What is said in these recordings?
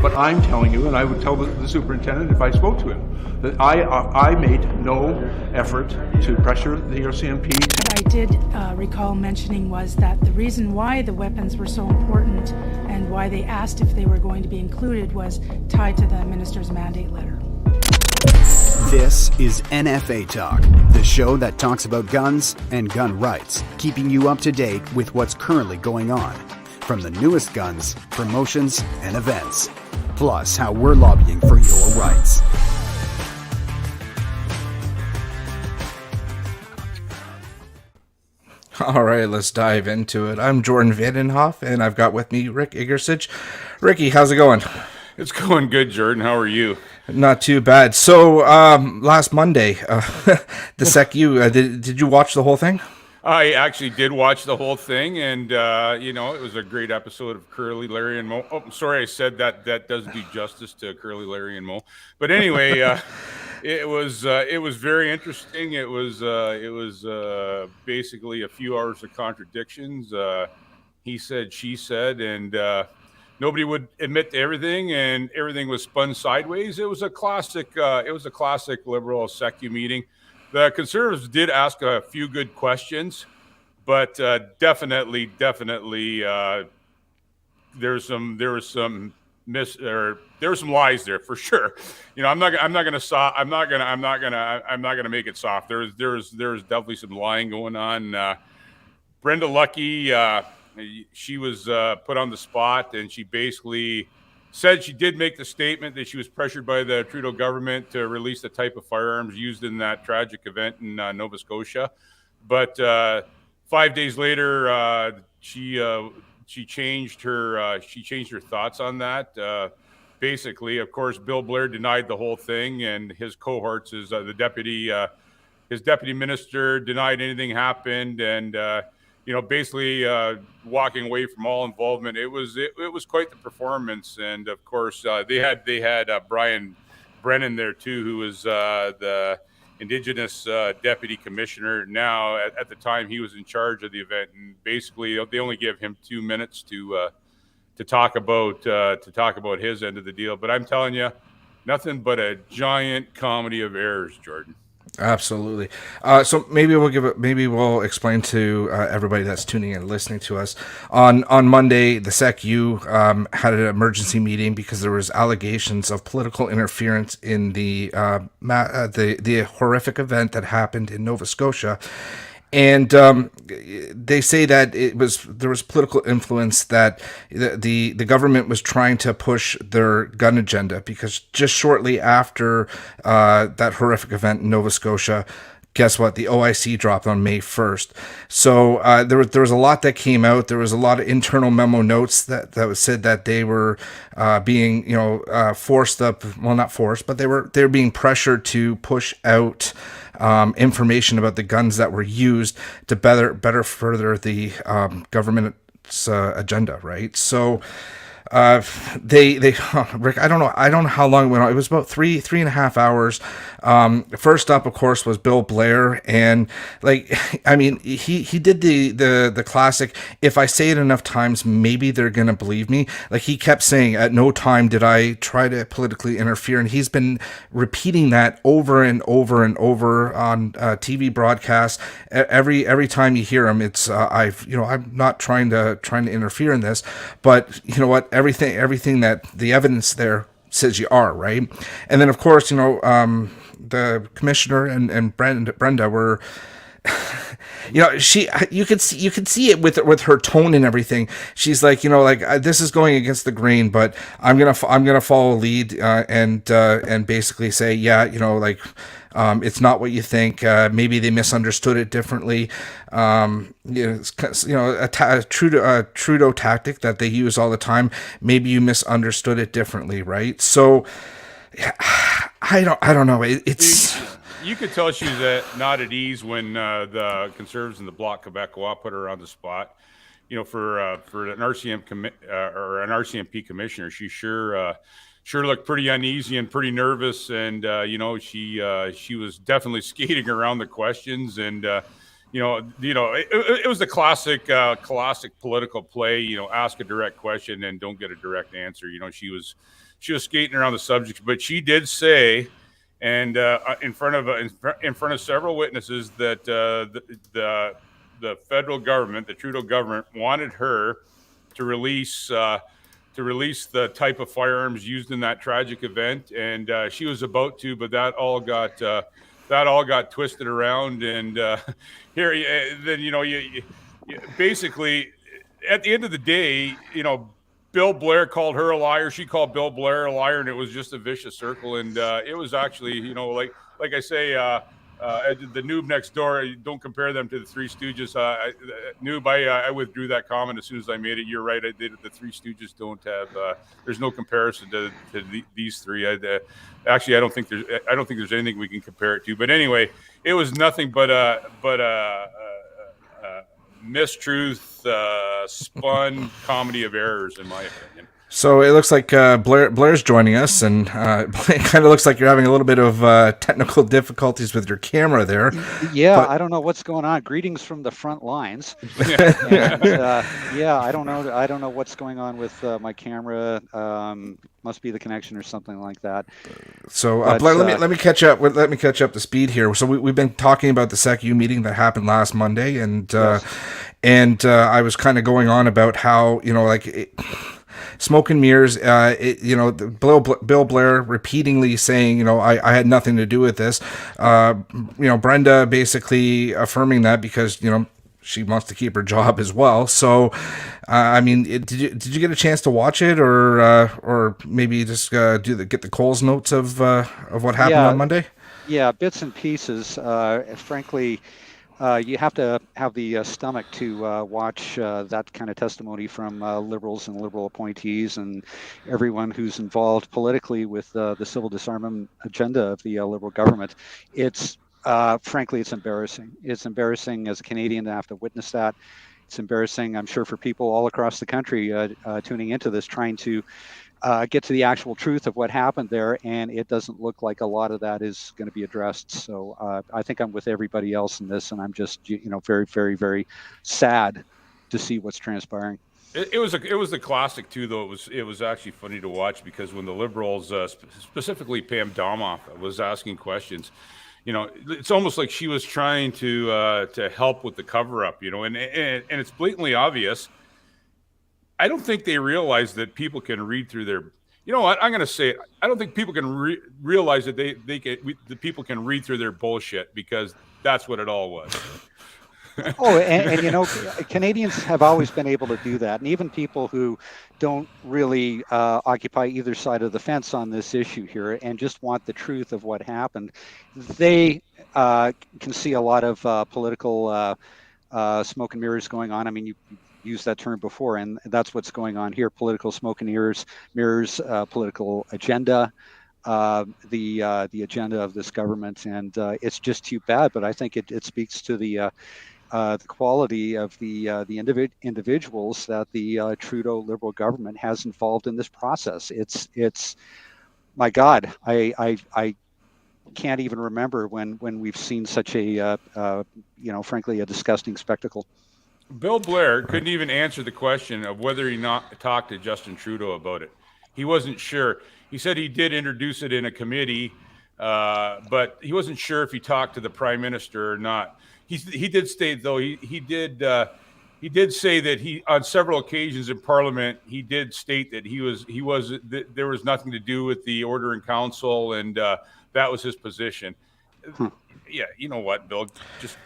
But I'm telling you, and I would tell the superintendent if I spoke to him, that I made no effort to pressure the RCMP. What I did recall mentioning was that the reason why the weapons were so important and why they asked if they were going to be included was tied to the minister's mandate letter. This is NFA Talk, the show that talks about guns and gun rights, keeping you up to date with what's currently going on, from the newest guns, promotions, and events, plus how we're lobbying for your rights. All right, let's dive into it. I'm Jordan Vandenhoff, and I've got with me Rick Igersich. Ricky, how's it going? It's going good, Jordan. How are you? Not too bad. So, last Monday, the SECU, did you watch the whole thing? I actually did watch the whole thing, and, it was a great episode of Curly, Larry, and Mo. Oh, I'm sorry I said that. That doesn't do justice to Curly, Larry, and Mo. But anyway, it was very interesting. It was basically a few hours of contradictions. He said, she said, and nobody would admit to everything, and everything was spun sideways. It was a classic. Liberal SECU meeting. The Conservatives did ask a few good questions, but definitely, there were some lies there for sure. I'm not gonna make it soft. There's definitely some lying going on. Brenda Lucky, she was put on the spot, and she basically said she did make the statement that she was pressured by the Trudeau government to release the type of firearms used in that tragic event in Nova Scotia. But 5 days later, she changed her thoughts on that. Basically, of course, Bill Blair denied the whole thing, and his cohorts, his deputy minister, denied anything happened, and basically walking away from all involvement. It was quite the performance, and of course they had Brian Brennan there too, who was the Indigenous deputy commissioner. Now, at the time, he was in charge of the event, and basically they only give him 2 minutes to talk about his end of the deal. But I'm telling you, nothing but a giant comedy of errors, Jordan. Absolutely. So maybe we'll explain to everybody that's tuning in and listening to us. On Monday, the SECU had an emergency meeting because there was allegations of political interference in the horrific event that happened in Nova Scotia. And they say that there was political influence, that the government was trying to push their gun agenda, because just shortly after that horrific event in Nova Scotia, guess what? The OIC dropped on May 1st. So there was a lot that came out. There was a lot of internal memo notes that was said that they were being forced up. Well, not forced, but they were being pressured to push out information about the guns that were used to better further the government's agenda, right? So Rick, I don't know how long it went on. It was about three and a half hours. First up, of course, was Bill Blair, and he did the classic, if I say it enough times, maybe they're gonna believe me. Like, he kept saying, at no time did I try to politically interfere, and he's been repeating that over and over and over on TV broadcasts. Every time you hear him, it's I'm not trying to interfere in this, but you know what? Everything that the evidence there says you are, right? And then, of course, the commissioner and Brenda were, you could see it with her tone and everything. She's like, this is going against the grain, but I'm gonna follow lead and basically say, it's not what you think. Maybe they misunderstood it differently. A Trudeau tactic that they use all the time. Maybe you misunderstood it differently, right? So I don't know. It's. You could tell she was not at ease when the Conservatives in the Bloc Québécois put her on the spot. For an RCMP commissioner, she sure looked pretty uneasy and pretty nervous, and she was definitely skating around the questions, and it was the classic political play. Ask a direct question and don't get a direct answer. She was skating around the subject, but she did say, and in front of several witnesses, that the federal government, the Trudeau government, wanted her to release the type of firearms used in that tragic event, and she was about to, but that all got twisted around, and then you basically, at the end of the day, Bill Blair called her a liar. She called Bill Blair a liar, and it was just a vicious circle. And it was actually, like I say, the noob next door. Don't compare them to the Three Stooges. Noob, I withdrew that comment as soon as I made it. You're right. I did. The Three Stooges don't have. There's no comparison to these three. Actually, I don't think there's anything we can compare it to. But anyway, it was nothing but a mistruth, spun comedy of errors, in my opinion. So it looks like Blair's joining us, and it kind of looks like you're having a little bit of technical difficulties with your camera there. Yeah, but I don't know what's going on. Greetings from the front lines. And, I don't know what's going on with my camera. Must be the connection or something like that. So Blair, let me catch up. Let me catch up to speed here. So we've been talking about the SECU meeting that happened last Monday, and yes. I was kind of going on about how smoke and mirrors, Bill Blair repeatedly saying, I had nothing to do with this. Brenda basically affirming that because, she wants to keep her job as well. So, did you get a chance to watch it, or maybe just get the Coles notes of what happened on Monday? Yeah, bits and pieces. Frankly, you have to have the stomach to watch that kind of testimony from Liberals and Liberal appointees and everyone who's involved politically with the civil disarmament agenda of the Liberal government. It's frankly, it's embarrassing. It's embarrassing as a Canadian to have to witness that. It's embarrassing, I'm sure, for people all across the country tuning into this, trying to get to the actual truth of what happened there, and it doesn't look like a lot of that is going to be addressed. So I think I'm with everybody else in this, and I'm just very, very, very sad to see what's transpiring. It was the classic too, though. It was actually funny to watch because when the Liberals, specifically Pam Domoff, was asking questions, it's almost like she was trying to help with the cover up, and it's blatantly obvious. I don't think they realize that people can read through their. You know what? I'm going to say it. I don't think people can realize that the people can read through their bullshit, because that's what it all was. And Canadians have always been able to do that, and even people who don't really occupy either side of the fence on this issue here and just want the truth of what happened, they can see a lot of political smoke and mirrors going on. I mean, you used that term before, and that's what's going on here: political smoke and mirrors, political agenda. The agenda of this government, and it's just too bad. But I think it speaks to the quality of the individuals that the Trudeau Liberal government has involved in this process. It's my God, I can't even remember when we've seen such a frankly a disgusting spectacle. Bill Blair couldn't even answer the question of whether he not talked to Justin Trudeau about it. He wasn't sure. He said he did introduce it in a committee, but he wasn't sure if he talked to the Prime Minister or not. He did state, though, he did say that he, on several occasions in Parliament, he did state that there was nothing to do with the Order in Council, and that was his position. Yeah, you know what, Bill? Just.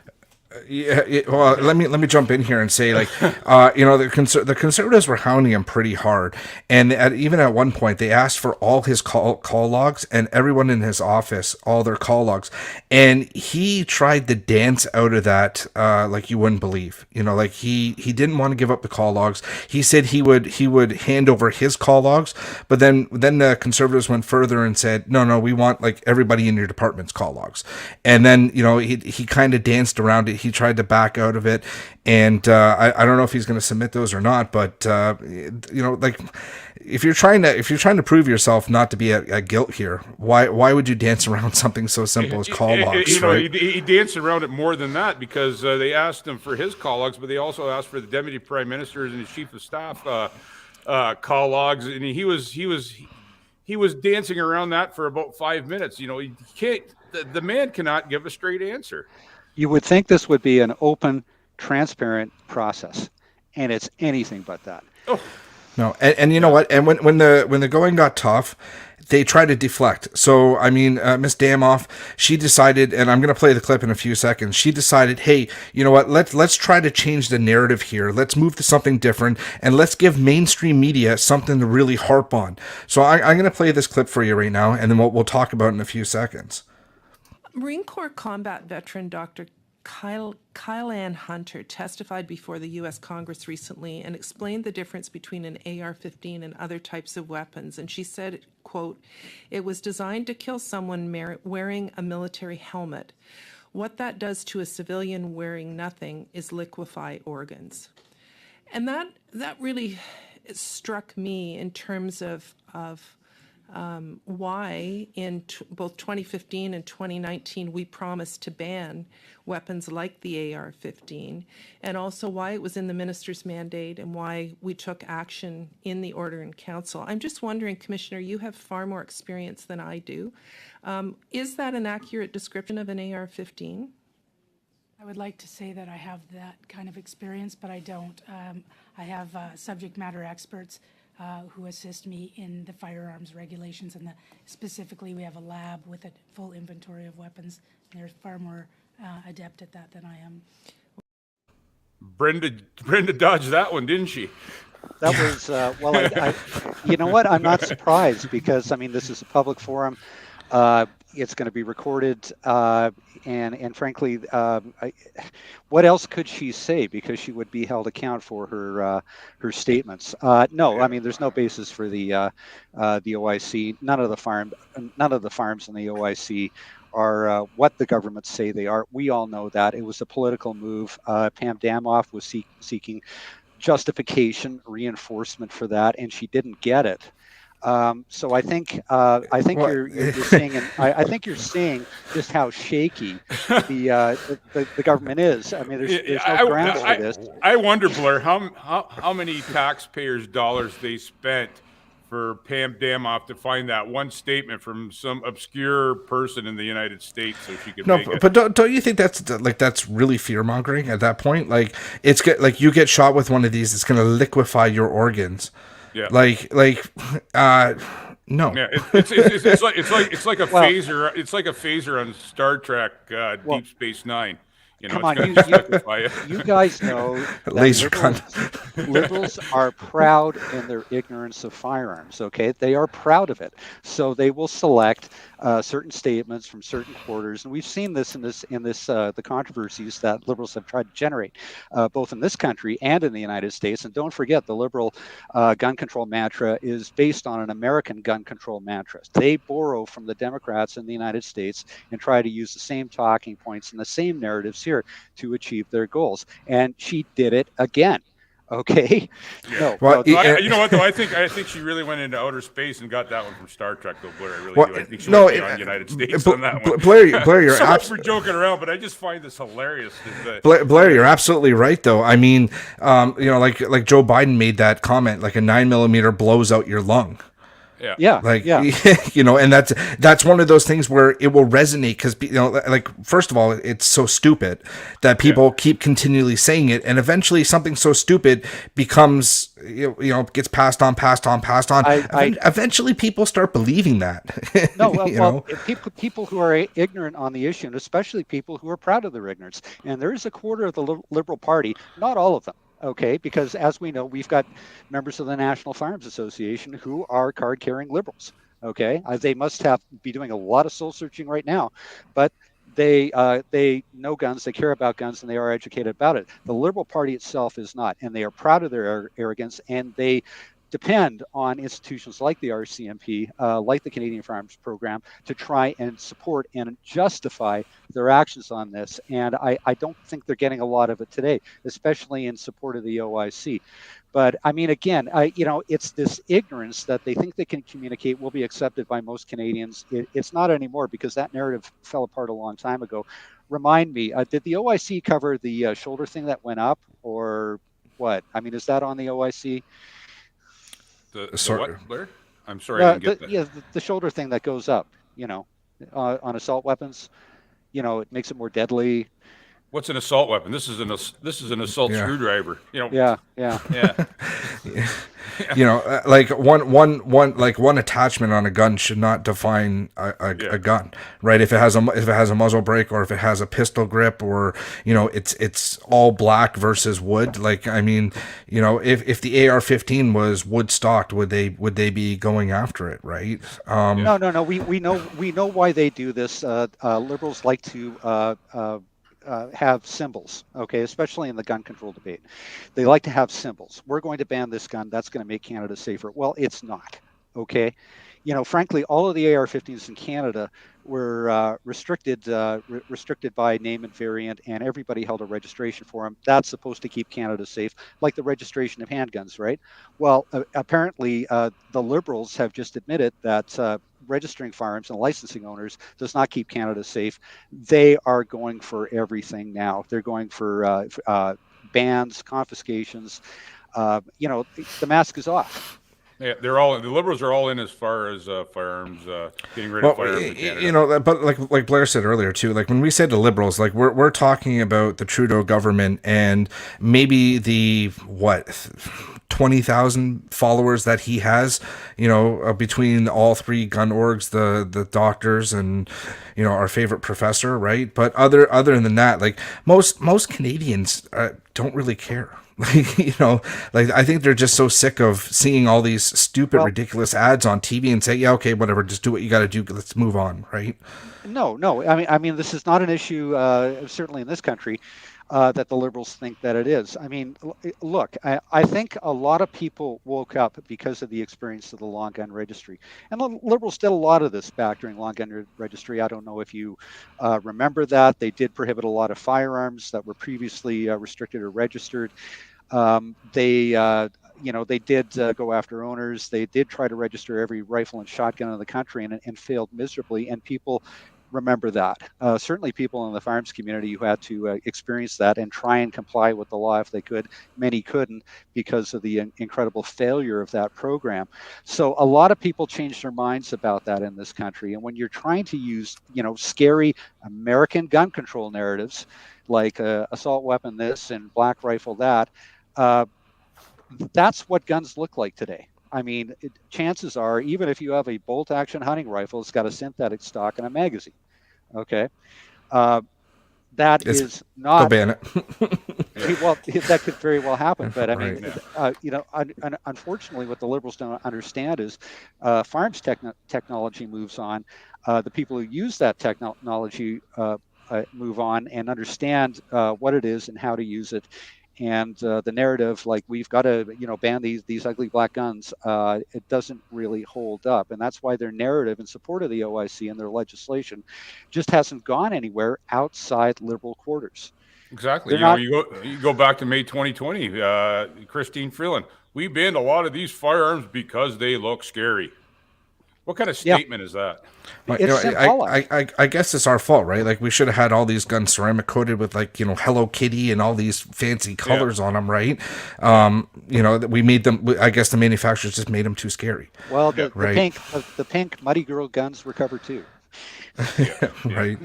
Well, let me jump in here and say, the Conservatives were hounding him pretty hard, and even at one point they asked for all his call logs and everyone in his office, all their call logs, and he tried to dance out of that like you wouldn't believe. He didn't want to give up the call logs. He said he would hand over his call logs, but then the Conservatives went further and said, no, we want like everybody in your department's call logs, and then he kind of danced around it. he tried to back out of it, and I don't know if he's going to submit those or not. But like, if you're trying to prove yourself not to be at guilt here, why would you dance around something so simple as call logs? Right? He danced around it more than that, because they asked him for his call logs, but they also asked for the deputy prime minister's and his chief of staff call logs, and he was dancing around that for about 5 minutes. He can't. The man cannot give a straight answer. You would think this would be an open, transparent process, and it's anything but that. Oh. No, and you know what? And when the going got tough, they tried to deflect. So I mean, Miss Damoff, she decided, and I'm going to play the clip in a few seconds. She decided, hey, you know what? Let's try to change the narrative here. Let's move to something different, and let's give mainstream media something to really harp on. So I'm going to play this clip for you right now, and then we'll talk about it in a few seconds. Marine Corps combat veteran Dr. Kyle Ann Hunter testified before the U.S. Congress recently and explained the difference between an AR-15 and other types of weapons. And she said, quote, "It was designed to kill someone wearing a military helmet. What that does to a civilian wearing nothing is liquefy organs." And that really struck me in terms of why in both 2015 and 2019 we promised to ban weapons like the AR-15, and also why it was in the minister's mandate and why we took action in the Order in Council. I'm just wondering, Commissioner, you have far more experience than I do. Is that an accurate description of an AR-15? I would like to say that I have that kind of experience, but I don't. I have subject matter experts who assist me in the firearms regulations, and specifically we have a lab with a full inventory of weapons. They're far more adept at that than I am. Brenda dodged that one, didn't she? That was, well, I you know what? I'm not surprised, because, I mean, this is a public forum. It's going to be recorded, and frankly, what else could she say? Because she would be held account for her statements. No, I mean, there's no basis for the OIC. None of the farms in the OIC are what the governments say they are. We all know that it was a political move. Pam Damoff was seeking justification, reinforcement for that, and she didn't get it. So I think you're seeing, and I think you're seeing just how shaky the government is. I mean, there's no grounds for this. I wonder, Blair, how many taxpayers' dollars they spent for Pam Damoff to find that one statement from some obscure person in the United States so she could make it. But don't you think that's really fear mongering at that point? Like, it's like you get shot with one of these, it's going to liquefy your organs. Yeah. No. Yeah, it's like a phaser. It's like a phaser on Star Trek Deep Space Nine. Come on, you guys know that liberals are proud in their ignorance of firearms. Okay, they are proud of it, so they will select certain statements from certain quarters, and we've seen this in the controversies that liberals have tried to generate, both in this country and in the United States. And don't forget, the liberal gun control mantra is based on an American gun control mantra. They borrow from the Democrats in the United States and try to use the same talking points and the same narratives here to achieve their goals. And she did it again. Okay. Yeah. No, well, you know what though? I think she really went into outer space and got that one from Star Trek though, Blair. I really do. I think she went beyond the United States on that one. Blair, you're sorry for joking around, but I just find this hilarious. Blair, you're absolutely right though. I mean, like Joe Biden made that comment, like a 9mm blows out your lung. Yeah. And that's one of those things where it will resonate because, first of all, it's so stupid that people keep continually saying it, and eventually something so stupid becomes, gets passed on. Eventually people start believing that. No, people who are ignorant on the issue, and especially people who are proud of their ignorance. And there is a quarter of the Liberal Party, not all of them. Okay, because as we know, we've got members of the National Firearms Association who are card-carrying liberals. Okay, they must be doing a lot of soul searching right now, but they know guns, they care about guns, and they are educated about it. The Liberal Party itself is not, and they are proud of their arrogance, and they depend on institutions like the RCMP, like the Canadian Firearms Program, to try and support and justify their actions on this. And I don't think they're getting a lot of it today, especially in support of the OIC. But I mean, again, it's this ignorance that they think they can communicate will be accepted by most Canadians. It's not anymore, because that narrative fell apart a long time ago. Remind me, did the OIC cover the shoulder thing that went up, or what? I mean, is that on the OIC? The what, Blair? I'm sorry, I didn't get that. Yeah, the shoulder thing that goes up, on assault weapons. It makes it more deadly. What's an assault weapon? This is an assault screwdriver. Yeah. Like one attachment on a gun should not define a gun, right? If it has a muzzle brake, or if it has a pistol grip, or it's all black versus wood. Like, I mean, if the AR-15 was wood stocked, would they be going after it, right? No. We know why they do this. Liberals like to have symbols, okay, especially in the gun control debate. They like to have symbols. We're going to ban this gun. That's going to make Canada safer. Well, it's not, okay? Frankly, all of the AR-15s in Canada were restricted by name and variant, and everybody held a registration for them. That's supposed to keep Canada safe, like the registration of handguns, right? Well, apparently, the Liberals have just admitted that registering firearms and licensing owners does not keep Canada safe. They are going for everything now. They're going for bans, confiscations. The mask is off. Yeah, the Liberals are all in as far as firearms, getting rid of firearms in Canada. But like Blair said earlier too, like when we say the Liberals, like we're talking about the Trudeau government and maybe the 20,000 followers that he has, between all three gun orgs, the doctors and our favorite professor, right? But other than that, like most Canadians don't really care. Like I think they're just so sick of seeing all these stupid, ridiculous ads on TV and say, yeah, okay, whatever, just do what you got to do. Let's move on, right? No. I mean, this is not an issue, certainly in this country, that the Liberals think that it is. I mean, look, I think a lot of people woke up because of the experience of the long gun registry. And the Liberals did a lot of this back during long gun registry. I don't know if you remember that. They did prohibit a lot of firearms that were previously restricted or registered. They did go after owners. They did try to register every rifle and shotgun in the country and failed miserably. And people remember that. Certainly people in the firearms community who had to experience that and try and comply with the law if they could. Many couldn't because of the incredible failure of that program. So a lot of people changed their minds about that in this country. And when you're trying to use, scary American gun control narratives like assault weapon this and black rifle that, that's what guns look like today. I mean, chances are, even if you have a bolt-action hunting rifle, it's got a synthetic stock and a magazine. Okay, is not. They'll ban it. Well, that could very well happen. But I mean, unfortunately, what the Liberals don't understand is firearms technology moves on. The people who use that technology move on and understand what it is and how to use it. And the narrative, like we've got to, ban these ugly black guns, it doesn't really hold up. And that's why their narrative in support of the OIC and their legislation just hasn't gone anywhere outside Liberal quarters. Exactly. You go back to May 2020, Christine Freeland. We banned a lot of these firearms because they look scary. What kind of statement is that? I guess it's our fault, right? Like we should have had all these guns ceramic coated with Hello Kitty and all these fancy colors on them, right? We made them. I guess the manufacturers just made them too scary. Well, the pink Muddy Girl guns were covered too. Right.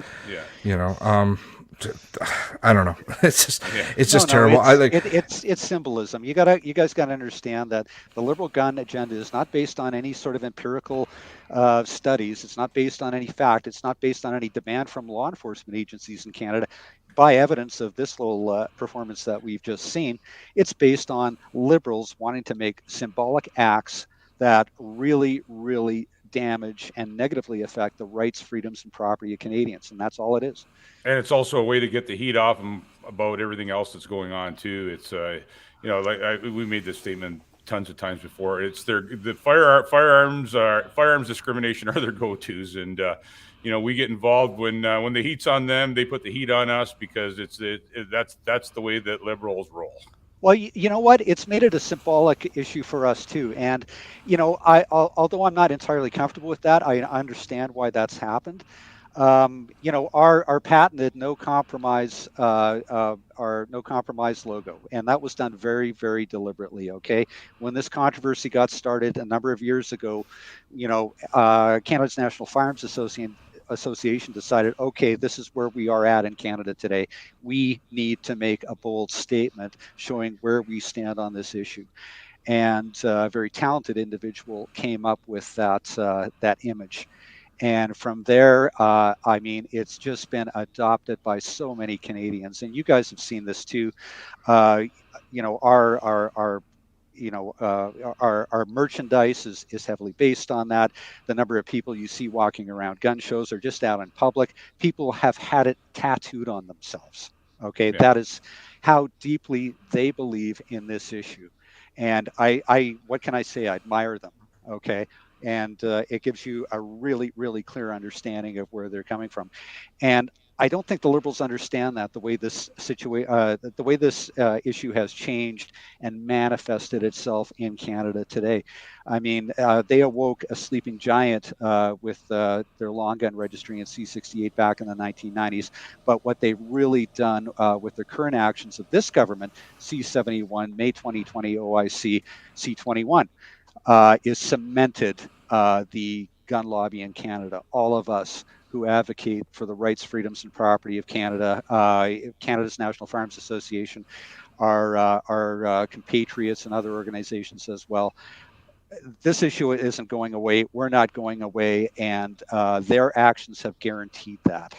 Yeah. I don't know. It's just terrible. It's symbolism. You guys gotta understand that the Liberal gun agenda is not based on any sort of empirical studies. It's not based on any fact. It's not based on any demand from law enforcement agencies in Canada. By evidence of this little performance that we've just seen, it's based on Liberals wanting to make symbolic acts that really, really damage and negatively affect the rights, freedoms, and property of Canadians, and that's all it is. And it's also a way to get the heat off them about everything else that's going on too. It's we made this statement tons of times before. It's firearms discrimination are their go-tos, and we get involved when the heat's on them. They put the heat on us because that's the way that Liberals roll. Well, you know what? It's made it a symbolic issue for us too. And, although I'm not entirely comfortable with that, I understand why that's happened. Our patented no compromise, our no compromise logo, and that was done very, very deliberately. Okay, when this controversy got started a number of years ago, Canada's National Firearms Association decided, okay, this is where we are at in Canada today. We need to make a bold statement showing where we stand on this issue. And a very talented individual came up with that image. And from there, it's just been adopted by so many Canadians, and you guys have seen this too. Our merchandise is heavily based on that. The number of people you see walking around gun shows or just out in public, people have had it tattooed on themselves. Okay, yeah. That is how deeply they believe in this issue. And I what can I say? I admire them. Okay. And it gives you a really, really clear understanding of where they're coming from. And I don't think the Liberals understand that the way this issue has changed and manifested itself in Canada today. I mean, they awoke a sleeping giant with their long gun registry in C68 back in the 1990s. But what they've really done with the current actions of this government, C71, May 2020 OIC, C21, is cemented the gun lobby in Canada. All of us who advocate for the rights, freedoms, and property of Canada, Canada's National Firearms Association, our compatriots and other organizations as well. This issue isn't going away. We're not going away, and their actions have guaranteed that.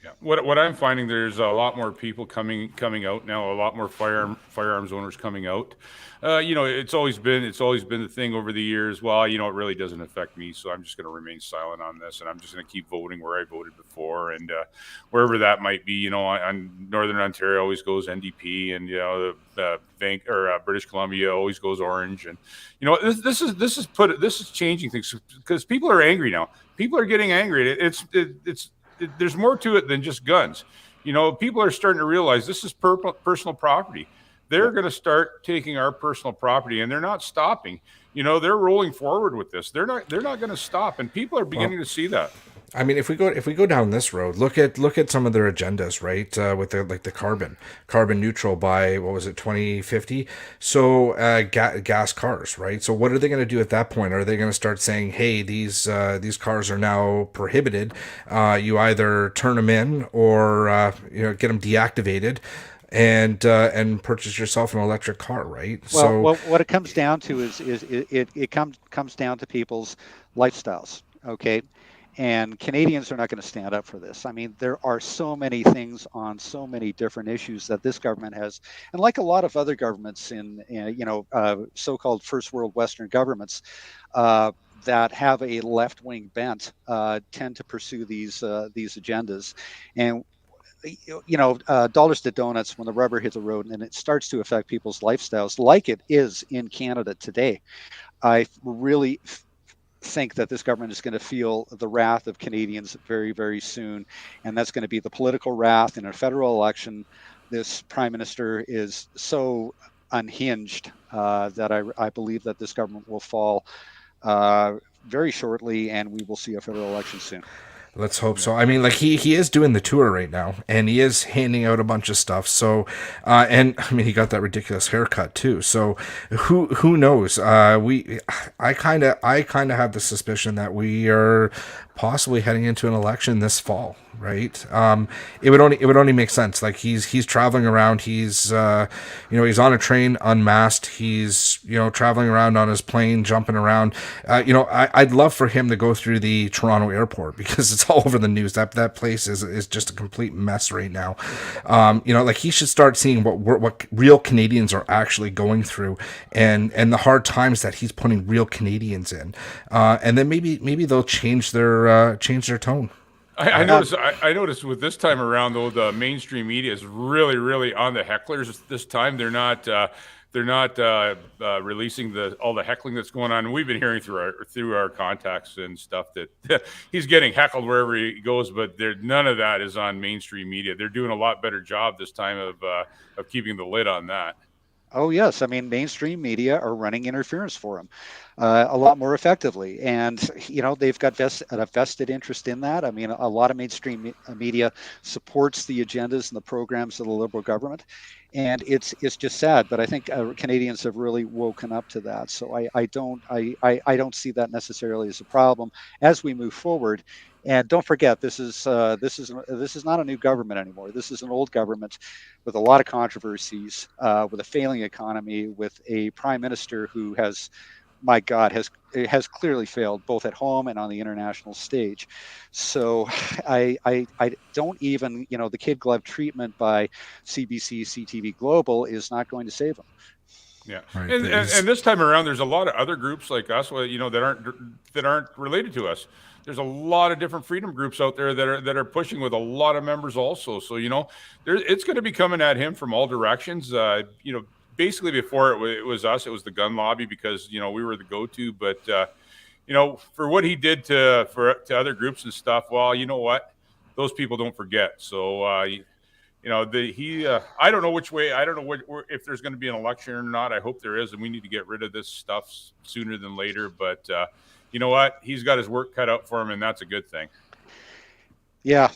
Yeah. What I'm finding, there's a lot more people coming out now. A lot more firearms owners coming out. It's always been the thing over the years. Well, it really doesn't affect me, so I'm just going to remain silent on this, and I'm just going to keep voting where I voted before, and wherever that might be. On Northern Ontario always goes NDP, and the British Columbia always goes Orange, and this is changing things because people are angry now. People are getting angry. There's more to it than just guns. People are starting to realize this is personal property. They're going to start taking our personal property, and they're not stopping. They're rolling forward with this. They're not going to stop, and people are beginning to see that. I mean, if we go down this road, look at some of their agendas, right? With the carbon neutral by, what was it, 2050? So gas cars, right? So what are they going to do at that point? Are they going to start saying, hey, these cars are now prohibited? You either turn them in or get them deactivated, and purchase yourself an electric car, right? Well, what it comes down to is it comes down to people's lifestyles, okay? And Canadians are not going to stand up for this. I mean, there are so many things on so many different issues that this government has, and like a lot of other governments in so-called first world Western governments that have a left-wing bent, tend to pursue these agendas. And dollars to donuts when the rubber hits the road, and it starts to affect people's lifestyles like it is in Canada today. I really think that this government is going to feel the wrath of Canadians very, very soon, and that's going to be the political wrath in a federal election. This prime minister is so unhinged that I believe that this government will fall very shortly, and we will see a federal election soon. Let's hope so. I mean, like he is doing the tour right now, and he is handing out a bunch of stuff. So, and I mean, he got that ridiculous haircut too. So, who knows? I kind of have the suspicion that we are possibly heading into an election this fall, right? It would only make sense. Like he's traveling around. He's he's on a train unmasked. He's traveling around on his plane, jumping around. I'd love for him to go through the Toronto airport because it's all over the news. That place is just a complete mess right now. Like he should start seeing what real Canadians are actually going through, and the hard times that he's putting real Canadians in, and then maybe they'll change their tone. I noticed with this time around, though, the mainstream media is really, really on the hecklers this time. They're not releasing all the heckling that's going on. And we've been hearing through our contacts and stuff that he's getting heckled wherever he goes, but none of that is on mainstream media. They're doing a lot better job this time of keeping the lid on that. Oh, yes. I mean, mainstream media are running interference for him a lot more effectively. And, they've got a vested interest in that. I mean, a lot of mainstream media supports the agendas and the programs of the Liberal government. And it's just sad, but I think Canadians have really woken up to that. So I don't see that necessarily as a problem as we move forward. And don't forget, this is not a new government anymore. This is an old government with a lot of controversies, with a failing economy, with a prime minister who has, my God, has clearly failed both at home and on the international stage. So I don't even, the kid glove treatment by CBC, CTV Global is not going to save him. Yeah, right. And this time around, there's a lot of other groups like us, that aren't related to us. There's a lot of different freedom groups out there that are pushing with a lot of members also. So it's going to be coming at him from all directions. Basically before it was us, it was the gun lobby because we were the go-to. But for what he did to other groups and stuff, well, you know what, those people don't forget. So I don't know which way. I don't know if there's going to be an election or not. I hope there is, and we need to get rid of this stuff sooner than later. But you know what? He's got his work cut out for him, and that's a good thing. Yeah,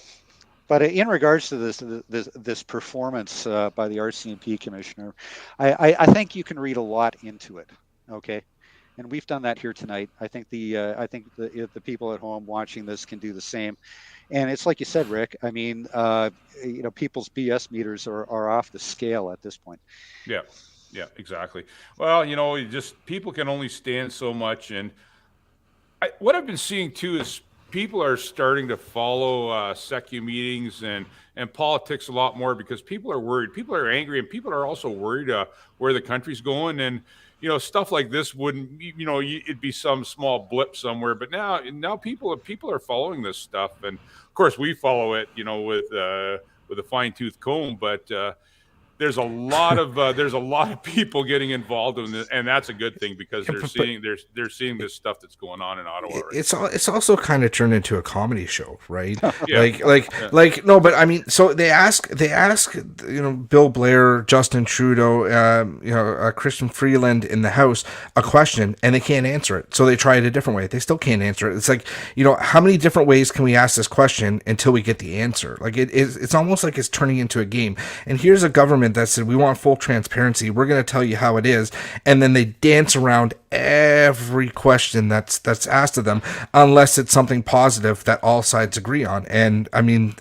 but in regards to this performance by the RCMP commissioner, I think you can read a lot into it. Okay, and we've done that here tonight. I think the people at home watching this can do the same. And it's like you said, Rick. I mean, people's BS meters are off the scale at this point. Yeah, exactly. Well, people can only stand so much, and what I've been seeing too is people are starting to follow SECU meetings and politics a lot more because people are worried. People are angry, and people are also worried where the country's going. And stuff like this wouldn't, it'd be some small blip somewhere. But now people are following this stuff, and of course we follow it, with a fine-tooth comb. But there's a lot of people getting involved in this, and that's a good thing because they're seeing this stuff that's going on in Ottawa. Right? It's also kind of turned into a comedy show, right? Yeah. No, but I mean, so they ask Bill Blair, Justin Trudeau, Christian Freeland in the House a question, and they can't answer it. So they try it a different way. They still can't answer it. It's like, how many different ways can we ask this question until we get the answer? Like it's almost like it's turning into a game. And here's a government that said, we want full transparency. We're going to tell you how it is. And then they dance around every question that's asked of them, unless it's something positive that all sides agree on. And I mean,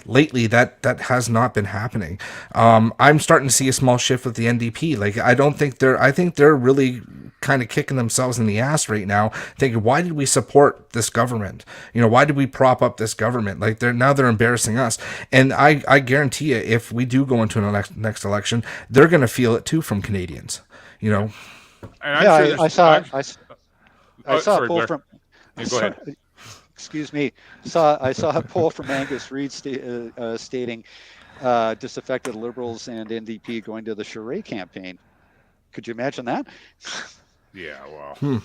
lately that has not been happening. I'm starting to see a small shift with the NDP. Like, I think they're really kind of kicking themselves in the ass right now, thinking, why did we support this government? Why did we prop up this government? Like, they're embarrassing us. And I guarantee you, if we do go into an next election, they're going to feel it too from Canadians. And I saw a poll from. Go ahead. Excuse me. I saw a poll from Angus Reid stating disaffected Liberals and NDP going to the Charest campaign. Could you imagine that? Yeah, well,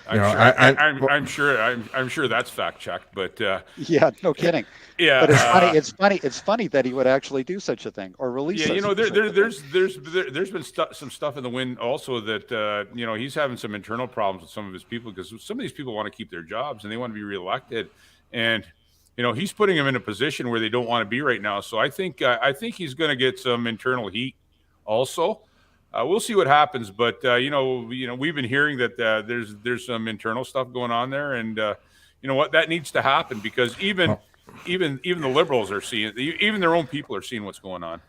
I'm sure that's fact checked, but yeah, no kidding. Yeah, but it's funny that he would actually do such a thing or release. Yeah, there's been some stuff in the wind also that he's having some internal problems with some of his people because some of these people want to keep their jobs and they want to be reelected, and he's putting them in a position where they don't want to be right now. So I think he's going to get some internal heat also. We'll see what happens, but we've been hearing that there's some internal stuff going on there, and what, that needs to happen because even the Liberals are seeing, even their own people are seeing what's going on.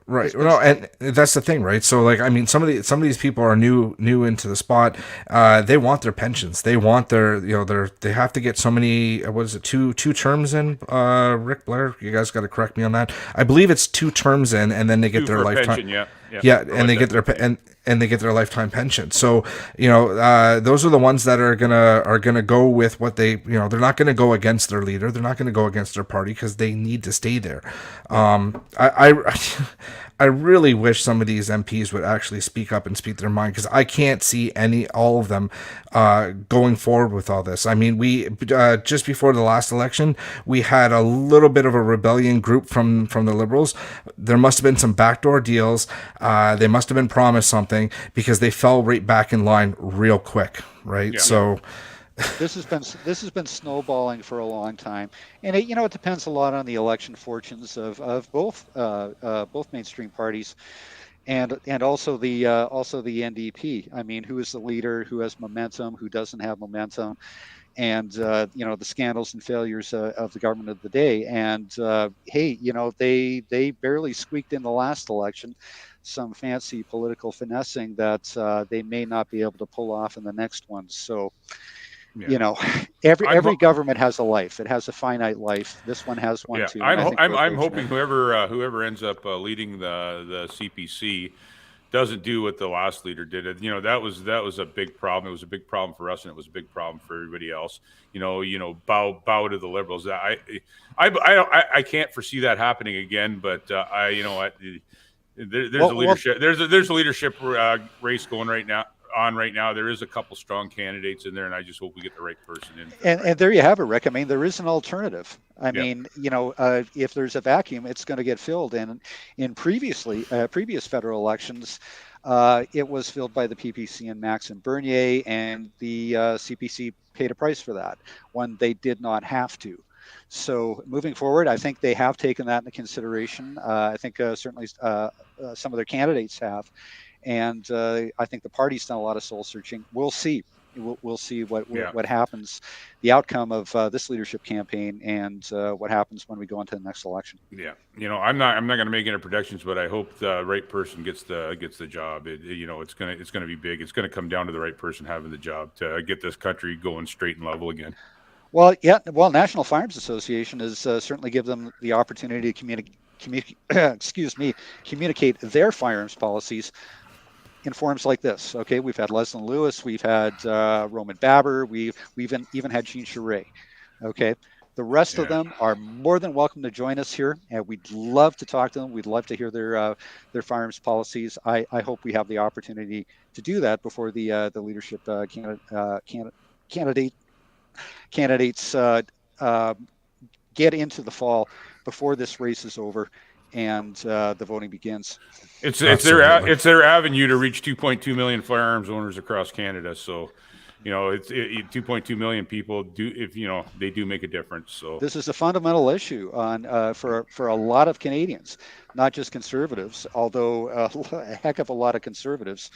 Right. No, and that's the thing, right? So, like, I mean, some of these people are new into the spot. They want their pensions. They want they have to get so many. What is it? Two terms in. Rick Blair, you guys got to correct me on that. I believe it's 2 terms in, and then they get their lifetime. Pension, yeah, and they get their lifetime pension. So those are the ones that are gonna go with what they they're not gonna go against their I really wish some of these MPs would actually speak up and speak their mind, because I can't see all of them going forward with all this. I mean, we just before the last election, we had a little bit of a rebellion group from the Liberals. There must have been some backdoor deals. They must have been promised something, because they fell right back in line real quick, right? Yeah. So. This has been snowballing for a long time, and it depends a lot on the election fortunes of both mainstream parties, and also the NDP. I mean, who is the leader? Who has momentum? Who doesn't have momentum? And the scandals and failures of the government of the day. And hey, they barely squeaked in the last election. Some fancy political finessing that they may not be able to pull off in the next one. So. Yeah. Every government has a life. It has a finite life. This one has one too. I'm hoping whoever ends up leading the CPC doesn't do what the last leader did. That was a big problem. It was a big problem for us, and it was a big problem for everybody else. Bow to the Liberals. I can't foresee that happening again. But there's a leadership. There's a leadership race going right now. There is a couple strong candidates in there, and I just hope we get the right person in. And there you have it, Rick. I mean, there is an alternative. I mean, if there's a vacuum, it's going to get filled. And in previous federal elections, it was filled by the PPC and Max and Bernier, and the CPC paid a price for that when they did not have to. So moving forward, I think they have taken that into consideration. I think certainly some of their candidates have. And I think the party's done a lot of soul searching. We'll see. We'll see what happens, the outcome of this leadership campaign, and what happens when we go into the next election. Yeah, I'm not going to make any predictions, but I hope the right person gets the job. It's gonna be big. It's gonna come down to the right person having the job to get this country going straight and level again. Well, yeah. Well, National Firearms Association has certainly given them the opportunity to communicate their firearms policies in forums like this. Okay, we've had Leslyn Lewis, we've had Roman Baber, we've even had Jean Charest. Okay, the rest of them are more than welcome to join us here, and we'd love to talk to them. We'd love to hear their firearms policies. I hope we have the opportunity to do that before the leadership candidates get into the fall, before this race is over and the voting begins. It's their avenue to reach 2.2 million firearms owners across Canada. So, it's 2.2 million people they do make a difference. So this is a fundamental issue for a lot of Canadians, not just conservatives, although a heck of a lot of conservatives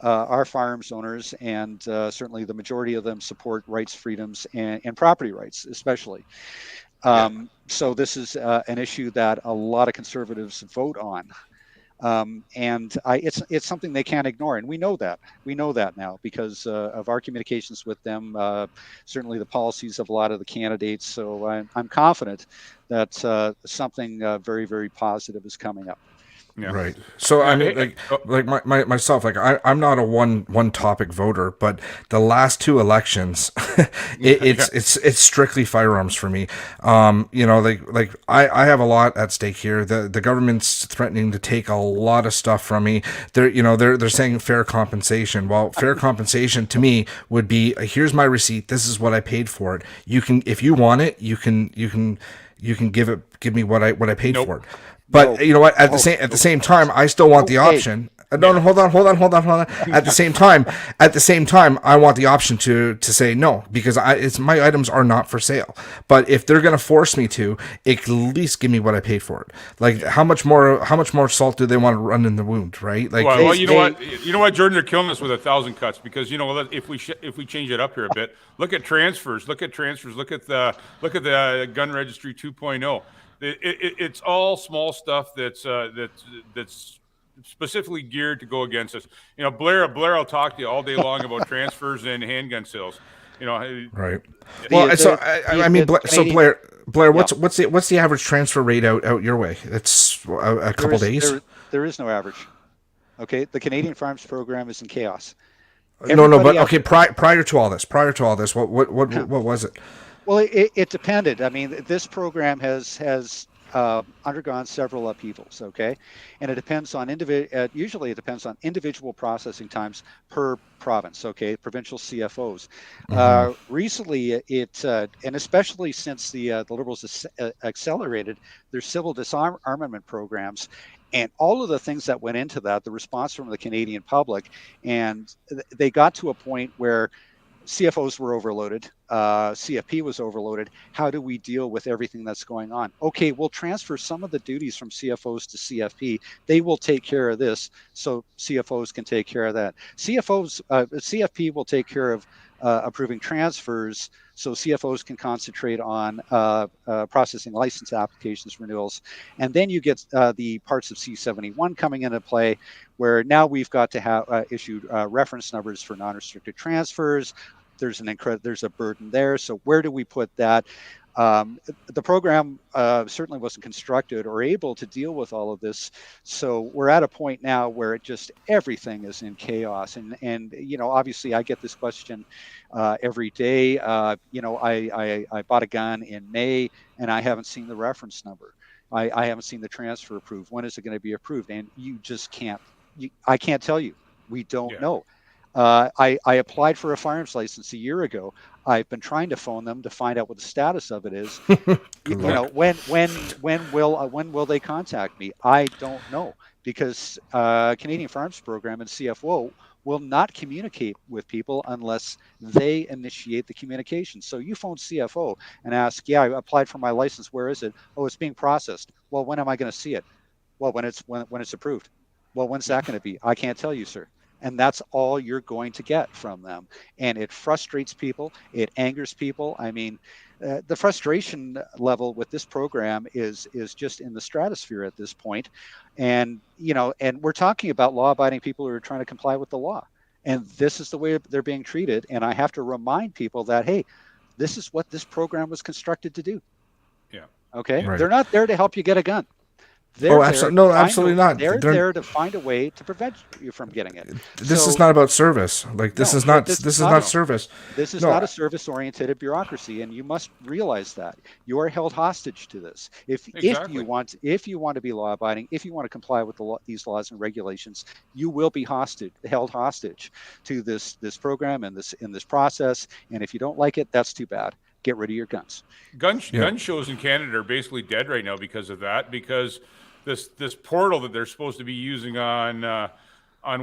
are firearms owners, and certainly the majority of them support rights, freedoms, and property rights, especially. So this is an issue that a lot of conservatives vote on, and it's something they can't ignore, and we know that now because of our communications with them. Certainly the policies of a lot of the candidates. So I'm confident that something very, very positive is coming up. Yeah. Right. So I mean, myself, I'm not a one topic voter, but the last two elections, it's strictly firearms for me. I have a lot at stake here. The government's threatening to take a lot of stuff from me. They're saying fair compensation. Well, fair compensation to me would be, here's my receipt. This is what I paid for it. You can, if you want it, you can give me what I paid for it. But you know what? At the same time, I still want the option. No, hold on. At the same time, I want the option to say no, because my items are not for sale. But if they're going to force me to, at least give me what I paid for it. Like, how much more salt do they want to run in the wound, right? Like, well, you know what, Jordan, they're killing us with 1,000 cuts, because if we change it up here a bit, look at transfers. Look at the gun registry 2.0. It's all small stuff that's specifically geared to go against us. Blair will talk to you all day long about transfers and handgun sales. Right. Well, Blair, what's the average transfer rate out your way? It's a couple days. There is no average. Okay, the Canadian Firearms Program is in chaos. Prior to all this, what was it? Well, it depended. I mean, this program has undergone several upheavals, okay? And it depends on usually it depends on individual processing times per province, okay? Provincial CFOs. Recently, and especially since the Liberals accelerated their civil disarmament programs, and all of the things that went into that, the response from the Canadian public, and they got to a point where CFOs were overloaded. CFP was overloaded. How do we deal with everything that's going on? Okay, we'll transfer some of the duties from CFOs to CFP. They will take care of this, so CFOs can take care of that. CFP will take care of approving transfers, so CFOs can concentrate on processing license applications renewals. And then you get the parts of C71 coming into play, where now we've got to have issued reference numbers for non-restricted transfers. There's a burden there. So where do we put that? The program certainly wasn't constructed or able to deal with all of this. So we're at a point now where everything is in chaos. And obviously I get this question every day. I bought a gun in May and I haven't seen the reference number. I haven't seen the transfer approved. When is it going to be approved? And you just can't. I can't tell you. We don't know. I applied for a firearms license a year ago. I've been trying to phone them to find out what the status of it is. When will they contact me? I don't know, because Canadian Firearms Program and CFO will not communicate with people unless they initiate the communication. So you phone CFO and ask, I applied for my license. Where is it? Oh, it's being processed. Well, when am I going to see it? Well, when it's approved. Well, when's that going to be? I can't tell you, sir. And that's all you're going to get from them. And it frustrates people. It angers people. I mean, the frustration level with this program is just in the stratosphere at this point. And, and we're talking about law-abiding people who are trying to comply with the law. And this is the way they're being treated. And I have to remind people that, hey, this is what this program was constructed to do. Yeah. Okay. Right. They're not there to help you get a gun. Absolutely not. They're there to find a way to prevent you from getting it. This is not about service. This is not service. This is not a service-oriented bureaucracy, and you must realize that you are held hostage to this. If you want to be law-abiding, if you want to comply with these laws and regulations, you will be held hostage to this program and this process. And if you don't like it, that's too bad. Get rid of your guns. Gun shows in Canada are basically dead right now because of that. Because this portal that they're supposed to be using on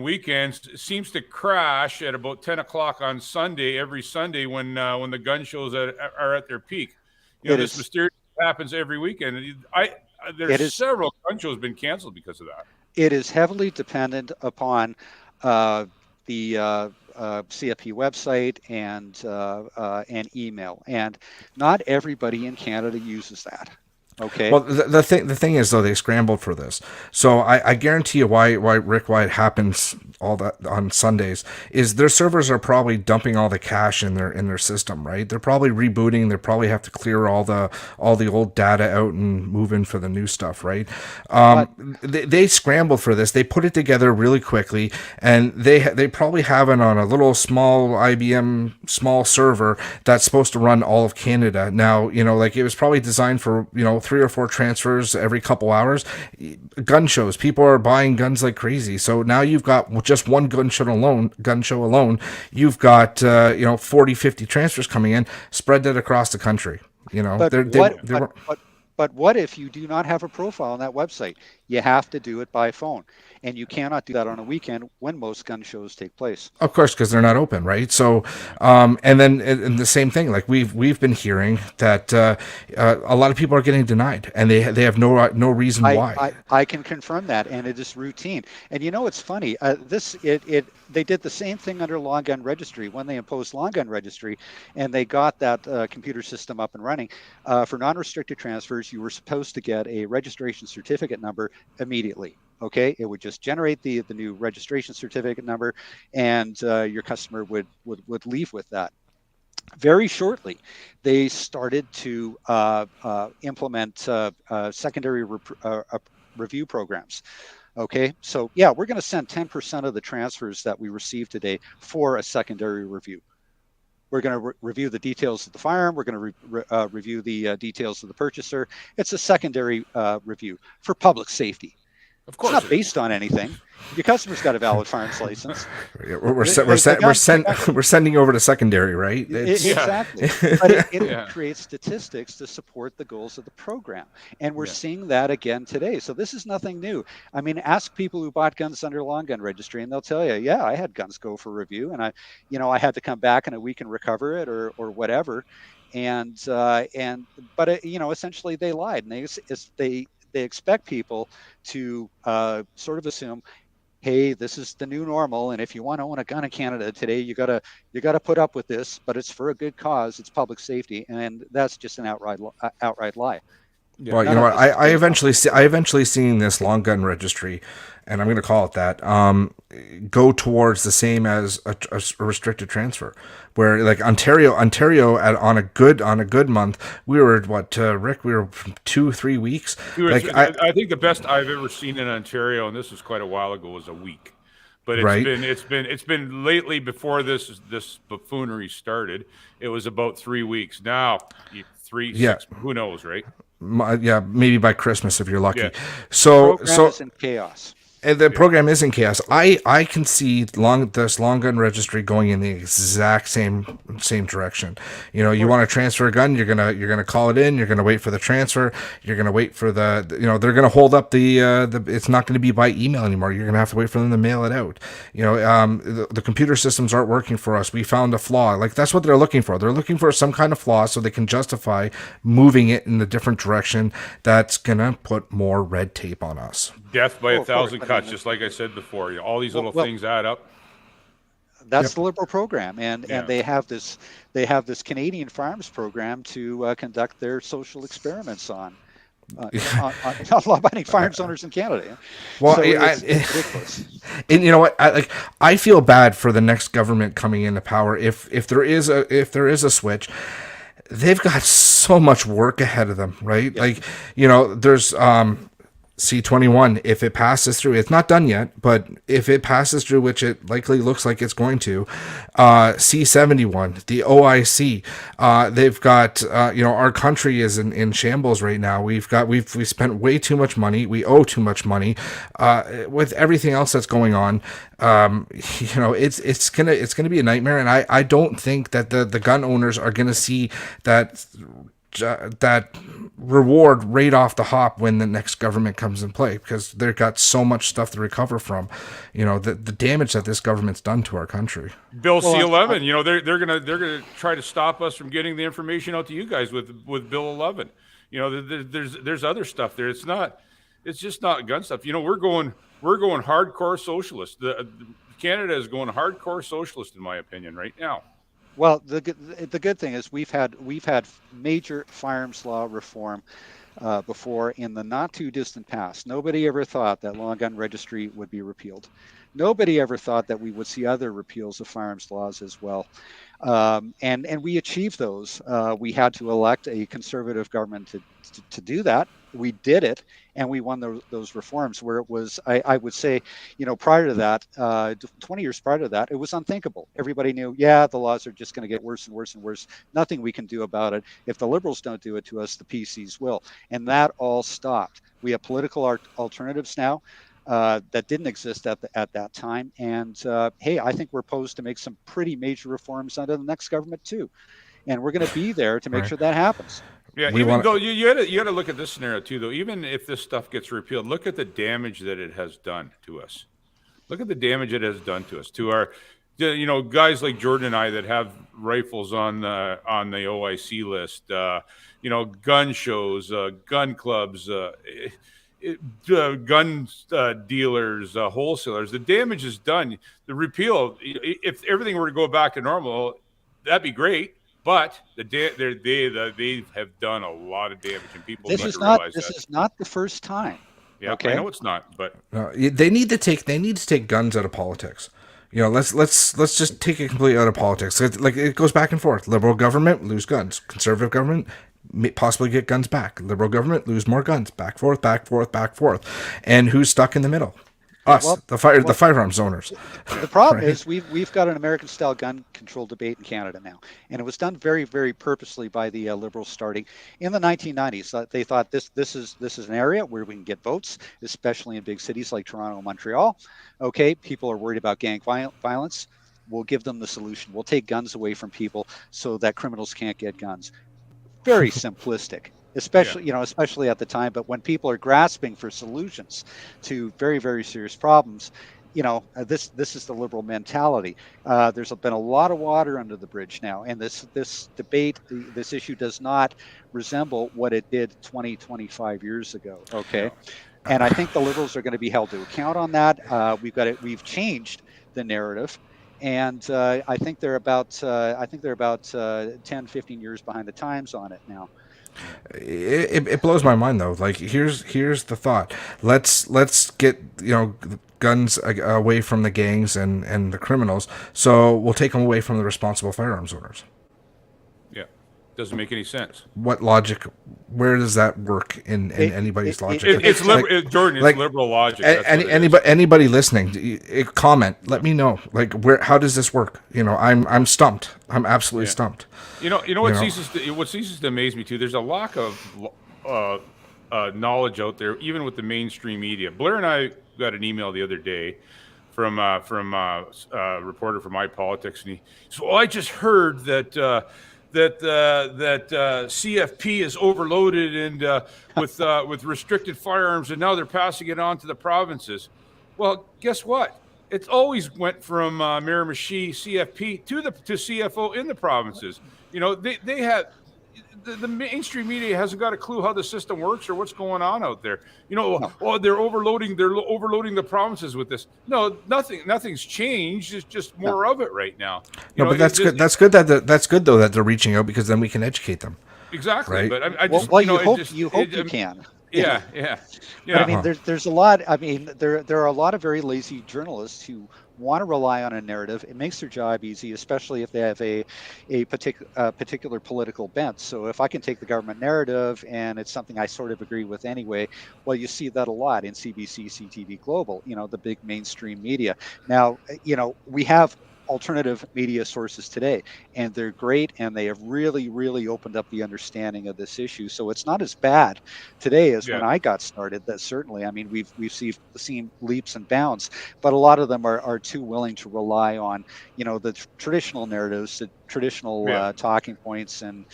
weekends seems to crash at about 10 o'clock on Sunday, every Sunday when the gun shows are at their peak. This mysterious happens every weekend. There's several gun shows been canceled because of that. It is heavily dependent upon the CFP website and email, and not everybody in Canada uses that. Okay. Well, the thing is, though, they scrambled for this. So I guarantee you why it happens all that on Sundays is their servers are probably dumping all the cache in their system, right? They're probably rebooting. They probably have to clear all the old data out and move in for the new stuff, right? They scrambled for this. They put it together really quickly, and they probably have it on a little small IBM small server that's supposed to run all of Canada. Now, it was probably designed for 3 or 4 transfers every couple hours. Gun shows, people are buying guns like crazy. So now you've got just one gun show alone. You've got 40, 50 transfers coming in, spread that across the country. But what if you do not have a profile on that website? You have to do it by phone, and you cannot do that on a weekend when most gun shows take place. Of course, because they're not open, right? So, and the same thing, like we've been hearing that a lot of people are getting denied, and they have no reason why. I can confirm that, and it is routine. And it's funny. They did the same thing under long gun registry when they imposed long gun registry, and they got that computer system up and running. For non-restricted transfers, you were supposed to get a registration certificate number immediately. Okay, it would just generate the new registration certificate number, and your customer would leave with that. Very shortly, they started to implement secondary review programs. Okay, so we're going to send 10% of the transfers that we receive today for a secondary review. We're going to review the details of the firearm. We're going to review the details of the purchaser. It's a secondary review for public safety. Of course, it's not based on anything. Your customer's got a valid firearms license. We're sending over to secondary, right? Exactly. But it creates statistics to support the goals of the program. And we're seeing that again today. So this is nothing new. I mean, ask people who bought guns under long gun registry, and they'll tell you, yeah, I had guns go for review, and I had to come back in a week and recover it or whatever. But essentially they lied, and they expect people to sort of assume, hey, this is the new normal, and if you want to own a gun in Canada today, you gotta put up with this, but it's for a good cause, it's public safety, and that's just an outright lie. Yeah. Well, you know what? I eventually seen this long gun registry, and I'm going to call it that, go towards the same as a restricted transfer, where like Ontario on a good month, we were Rick? We were 2-3 weeks. I think the best I've ever seen in Ontario, and this was quite a while ago, was a week. But it's been lately, before this buffoonery started, it was about 3 weeks. Now 6, who knows, right? Maybe by Christmas if you're lucky. Yeah. So is in chaos. And the program is in chaos. I can see this long gun registry going in the exact same direction. You know, you want to transfer a gun, you're gonna call it in, you're gonna wait for the transfer, you're gonna wait for they're gonna hold up the it's not gonna be by email anymore. You're gonna have to wait for them to mail it out. You know, the computer systems aren't working for us. We found a flaw. Like, that's what they're looking for. They're looking for some kind of flaw so they can justify moving it in the different direction that's gonna put more red tape on us. Death by 1,000 cuts, just like I said before. All these little things add up. That's the Liberal program, and they have this Canadian Farms program to conduct their social experiments on law-abiding firearms owners in Canada. Well, so it's ridiculous. And you know what? I feel bad for the next government coming into power if there is a switch. They've got so much work ahead of them, right? Yeah. Like, you know, there's C21, if it passes through, it's not done yet, but if it passes through, which it likely looks like it's going to, C71, the OIC, they've got, our country is in shambles right now. We've spent way too much money. We owe too much money, with everything else that's going on. It's gonna be a nightmare. And I don't think that the gun owners are going to see that reward right off the hop when the next government comes in play, because they've got so much stuff to recover from, the damage that this government's done to our country. Bill C11, they're gonna try to stop us from getting the information out to you guys with Bill 11. There's other stuff there. It's just not gun stuff. We're going hardcore socialist. Canada is going hardcore socialist, in my opinion, right now. Well, the good thing is we've had major firearms law reform before in the not too distant past. Nobody ever thought that long gun registry would be repealed. Nobody ever thought that we would see other repeals of firearms laws as well. And we achieved those. We had to elect a conservative government to do that. We did it, and we won those reforms, where it was, I would say, prior to that, 20 years prior to that, it was unthinkable. Everybody knew, the laws are just going to get worse and worse and worse. Nothing we can do about it. If the Liberals don't do it to us, the PCs will. And that all stopped. We have political alternatives now that didn't exist at that time. And I think we're posed to make some pretty major reforms under the next government too. And we're going to be there to make sure that happens. Yeah, though you got to look at this scenario too, though. Even if this stuff gets repealed, look at the damage that it has done to us. Look at the damage it has done to us, to our, guys like Jordan and I that have rifles on the OIC list. Gun shows, gun clubs, gun dealers, wholesalers. The damage is done. The repeal, if everything were to go back to normal, that'd be great. But they have done a lot of damage, and people This is not the first time. Yeah, okay? I know it's not, but they need to take guns out of politics. Let's just take it completely out of politics. Like, it goes back and forth. Liberal government, lose guns. Conservative government, possibly get guns back. Liberal government, lose more guns. Back, forth. And who's stuck in the middle? Us, Well, the well, firearms owners. the problem Right? is we've got an American-style gun control debate in Canada now, and it was done very, very purposely by the Liberals starting in the 1990s. They thought this is an area where we can get votes, especially in big cities like Toronto and Montreal. Okay, people are worried about gang violence. We'll give them the solution. We'll take guns away from people so that criminals can't get guns. Very simplistic, Yeah. especially at the time. But when people are grasping for solutions to very, very serious problems, this is the Liberal mentality. There's been a lot of water under the bridge now, and this debate, this issue does not resemble what it did 20, 25 years ago. Okay, No. and I think the Liberals are going to be held to account on that. We've changed the narrative. And I think they're about 10, 15 years behind the times on it now. It blows my mind though. Like here's the thought. Let's get guns away from the gangs and the criminals. So we'll take them away from the responsible firearms owners. Yeah. Doesn't make any sense. What logic? Where does that work in anybody's logic? It's Jordan. It's like, liberal logic. That's what it is. Anybody listening, comment. Let me know. Like how does this work? I'm stumped. I'm absolutely stumped. What ceases to amaze me too. There's a lack of knowledge out there, even with the mainstream media. Blair and I got an email the other day from a reporter from iPolitics, and he said, "Well, I just heard that CFP is overloaded and with restricted firearms, and now they're passing it on to the provinces." Well, guess what? It's always went from Miramichi CFP to CFO in the provinces. They have the mainstream media hasn't got a clue how the system works or what's going on out there. They're overloading the provinces with this. No, nothing's changed. It's just more of it right now. But that's good. That's good that's good though that they're reaching out, because then we can educate them. Exactly. Right? But I just you hope you can. Yeah. But I mean, there's a lot. I mean, there are a lot of very lazy journalists who want to rely on a narrative. It makes their job easy, especially if they have a particular political bent. So if I can take the government narrative and it's something I sort of agree with anyway, well, you see that a lot in CBC, CTV Global, the big mainstream media. Now, we have alternative media sources today, and they're great, and they have really, really opened up the understanding of this issue. So it's not as bad today as when I got started. That certainly, I mean, we've seen leaps and bounds, but a lot of them are too willing to rely on the traditional narratives, the traditional talking points, and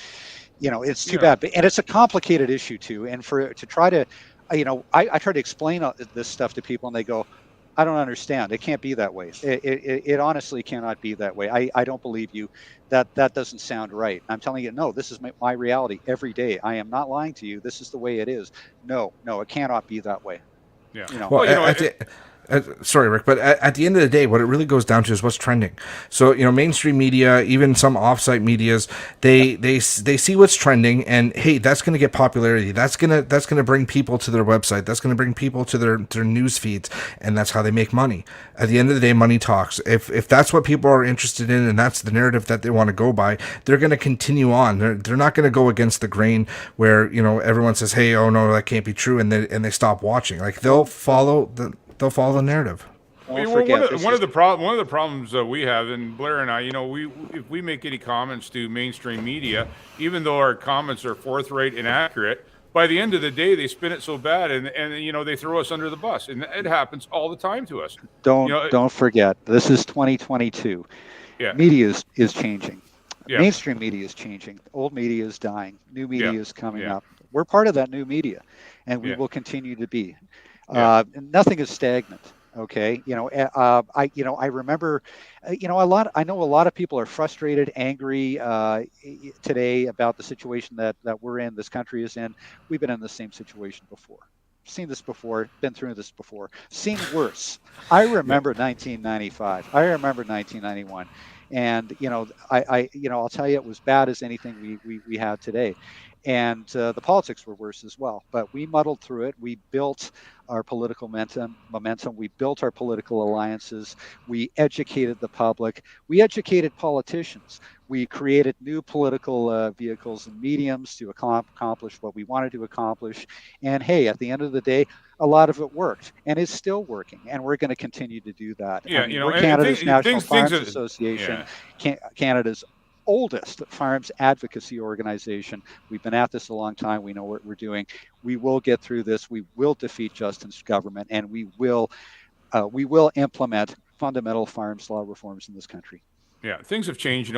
it's too bad. And it's a complicated issue too. And to try to, I try to explain this stuff to people, and they go, "I don't understand. It can't be that way. It honestly cannot be that way. I don't believe you. That doesn't sound right." I'm telling you, no, this is my reality every day. I am not lying to you. This is the way it is. No, it cannot be that way. Yeah. Sorry, Rick, but at the end of the day, what it really goes down to is what's trending. So, mainstream media, even some offsite medias, they see what's trending, and hey, that's going to get popularity. That's gonna bring people to their website. That's going to bring people to their news feeds, and that's how they make money. At the end of the day, money talks. If that's what people are interested in, and that's the narrative that they want to go by, they're going to continue on. They're not going to go against the grain where everyone says, "Hey, oh no, that can't be true," and they stop watching. Like they'll follow the narrative. One of the problems we have, and Blair and I, if we make any comments to mainstream media, even though our comments are forthright and accurate, by the end of the day they spin it so bad, and they throw us under the bus, and it happens all the time to us. Don't forget, this is 2022. Yeah. Media is changing. Yeah. Mainstream media is changing. Old media is dying. New media is coming up. We're part of that new media, and we will continue to be. Nothing is stagnant. Okay. I remember, I know a lot of people are frustrated, angry today about the situation that we're in, this country is in. We've been in the same situation before. Seen this before, been through this before, seen worse. I remember 1995. I remember 1991. And, I'll tell you, it was bad as anything we have today. And the politics were worse as well. But we muddled through it. We built our political momentum. We built our political alliances. We educated the public. We educated politicians. We created new political vehicles and mediums to accomplish what we wanted to accomplish. And hey, at the end of the day, a lot of it worked and is still working. And we're going to continue to do that. I Yeah, mean, we're Canada's National Farms Association, Canada's oldest farms advocacy organization. We've been at this a long time. We know what we're doing. We will get through this. We will defeat Justin's government, and we will implement fundamental farms law reforms in this country. Yeah, things have changed.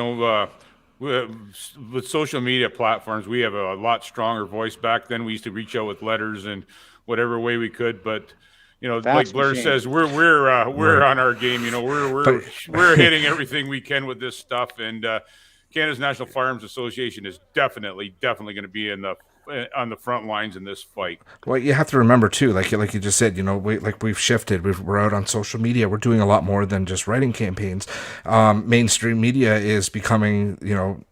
With social media platforms, we have a lot stronger voice. Back then, we used to reach out with letters and whatever way we could, but like Blair says, we're on our game. We're hitting everything we can with this stuff, and Canada's National Farms Association is definitely going to be on the front lines in this fight. Well, you have to remember too, like you just said, we've shifted. We're out on social media. We're doing a lot more than just writing campaigns. Mainstream media is becoming,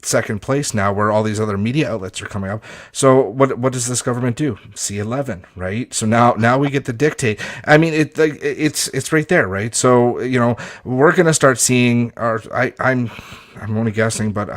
second place now, where all these other media outlets are coming up. So what does this government do? C11, right? So now we get to dictate. I mean, it's right there, right? So we're gonna start seeing. I'm only guessing, but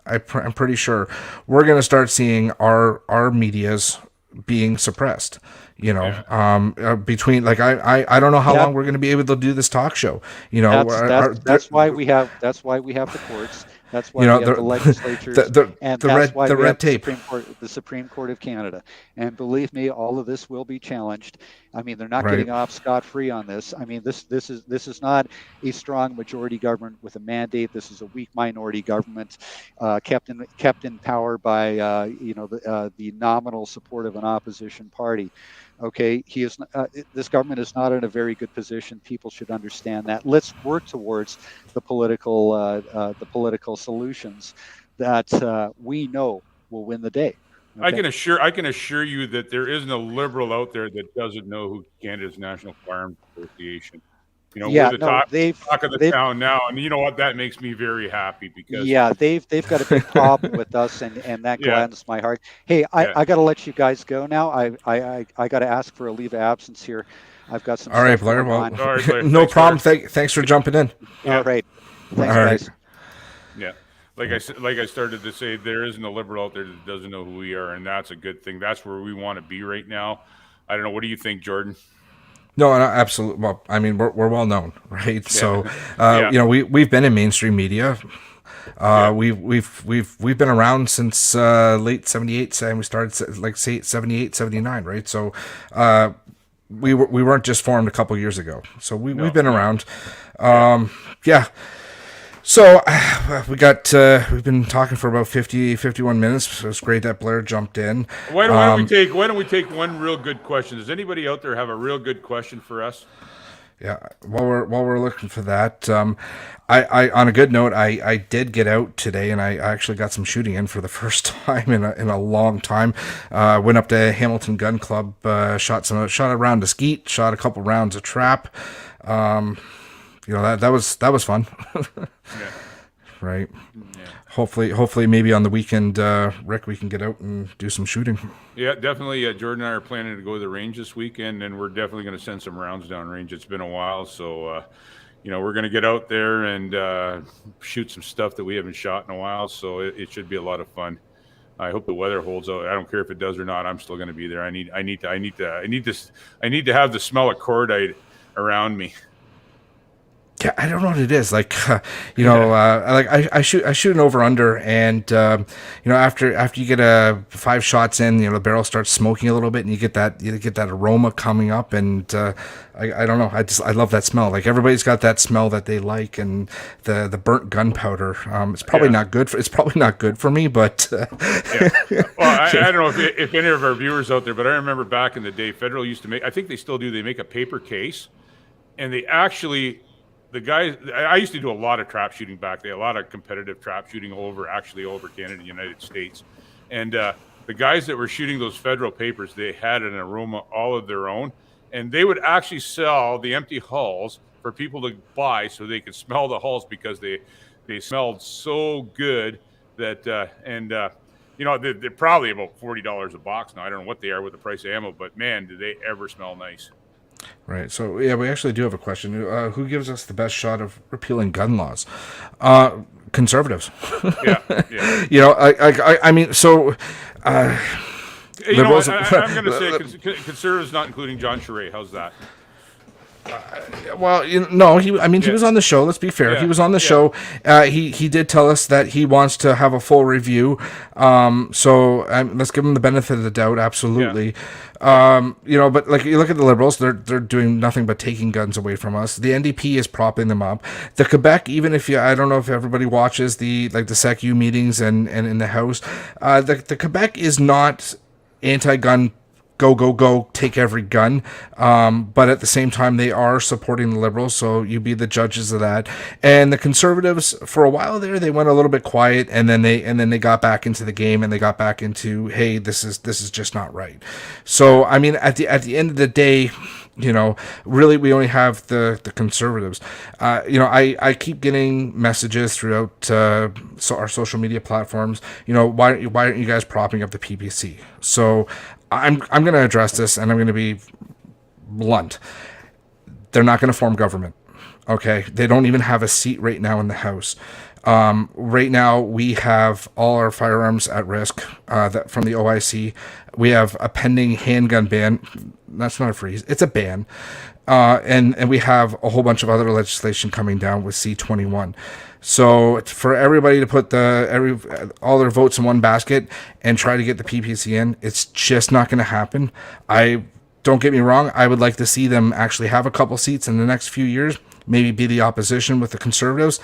I'm pretty sure we're going to start seeing our medias being suppressed. Between I don't know how long we're going to be able to do this talk show. That's why we have the courts. That's why we have the legislatures, and that's why we have the Supreme Court of Canada. And believe me, all of this will be challenged. I mean, they're not getting off scot-free on this. I mean, this is not a strong majority government with a mandate. This is a weak minority government, kept in power by the nominal support of an opposition party. Okay, this government is not in a very good position. People should understand that. Let's work towards the political solutions that we know will win the day. Okay? I can assure you that there isn't a Liberal out there that doesn't know who Canada's National Farms Association. We're the talk of the town now, and you know what? That makes me very happy because they've got a big problem with us, and that gladdens my heart. Hey, I got to let you guys go now. I got to ask for a leave of absence here. I've got some. All right, Blair. Well, no problem. Thanks for jumping in. All right. Thanks, guys. Yeah. Like I started to say, there isn't a Liberal out there that doesn't know who we are, and that's a good thing. That's where we want to be right now. I don't know. What do you think, Jordan? No, absolutely. Well, I mean, we're well known, right? Yeah. So, we've been in mainstream media. We've been around since late 78, and we started 78, 79, right? So, we weren't just formed a couple years ago. So we've been around. So we've been talking for about 51 minutes. So it's great that Blair jumped in. Why don't we take one real good question? Does anybody out there have a real good question for us? Yeah. While we're looking for that, I on a good note, I did get out today, and I actually got some shooting in for the first time in a long time. Went up to Hamilton Gun Club, shot a round of skeet, shot a couple rounds of trap. That was fun. Yeah. Right. Yeah. Hopefully maybe on the weekend, Rick, we can get out and do some shooting. Yeah, definitely. Jordan and I are planning to go to the range this weekend, and we're definitely going to send some rounds down range. It's been a while, so we're going to get out there and shoot some stuff that we haven't shot in a while. So it should be a lot of fun. I hope the weather holds out. I don't care if it does or not. I'm still going to be there. I need to have the smell of cordite around me. Yeah, I don't know what it is. I shoot an over under, and after you get 5 shots in, the barrel starts smoking a little bit, and you get that aroma coming up, and I don't know. I love that smell. Like, everybody's got that smell that they like, and the burnt gunpowder. It's probably not good. It's probably not good for me, but. Well, I don't know if any of our viewers out there, but I remember back in the day, Federal used to make. I think they still do. They make a paper case, and they actually. The guys, I used to do a lot of trap shooting back there, a lot of competitive trap shooting all over Canada, United States. And the guys that were shooting those Federal papers, they had an aroma all of their own. And they would actually sell the empty hulls for people to buy so they could smell the hulls because they smelled so good that, they're probably about $40 a box now. I don't know what they are with the price of ammo, but man, do they ever smell nice. Right. So, we actually do have a question. Who gives us the best shot of repealing gun laws? conservatives. Yeah. You know, I mean, so. You know Liberals- what, I'm going to say conservatives, not including John Charest. How's that? Well, no, he was on the show. Let's be fair. Yeah, He was on the yeah. show. He did tell us that he wants to have a full review. So let's give him the benefit of the doubt. Absolutely. You know, but like you look at the Liberals, they're doing nothing but taking guns away from us. The NDP is propping them up. The Quebec, even if I don't know if everybody watches the SECU meetings and in the House, the Quebec is not anti-gun. Go, take every gun. But at the same time, they are supporting the Liberals, so you be the judges of that. And the Conservatives, for a while there, they went a little bit quiet, and then they got back into the game, and they got back into, hey, this is just not right. So I mean, at the end of the day, you know, really, we only have the Conservatives. You know, I keep getting messages throughout our social media platforms. You know, why aren't you guys propping up the PPC? So I'm going to address this, and I'm going to be blunt. They're not going to form government. Okay, they don't even have a seat right now in the House. Right now, we have all our firearms at risk from the OIC. We have a pending handgun ban. That's not a freeze; it's a ban. And we have a whole bunch of other legislation coming down with C-21. So for everybody to put all their votes in one basket and try to get the PPC in, it's just not going to happen. Don't get me wrong, I would like to see them actually have a couple seats in the next few years, maybe be the opposition with the Conservatives.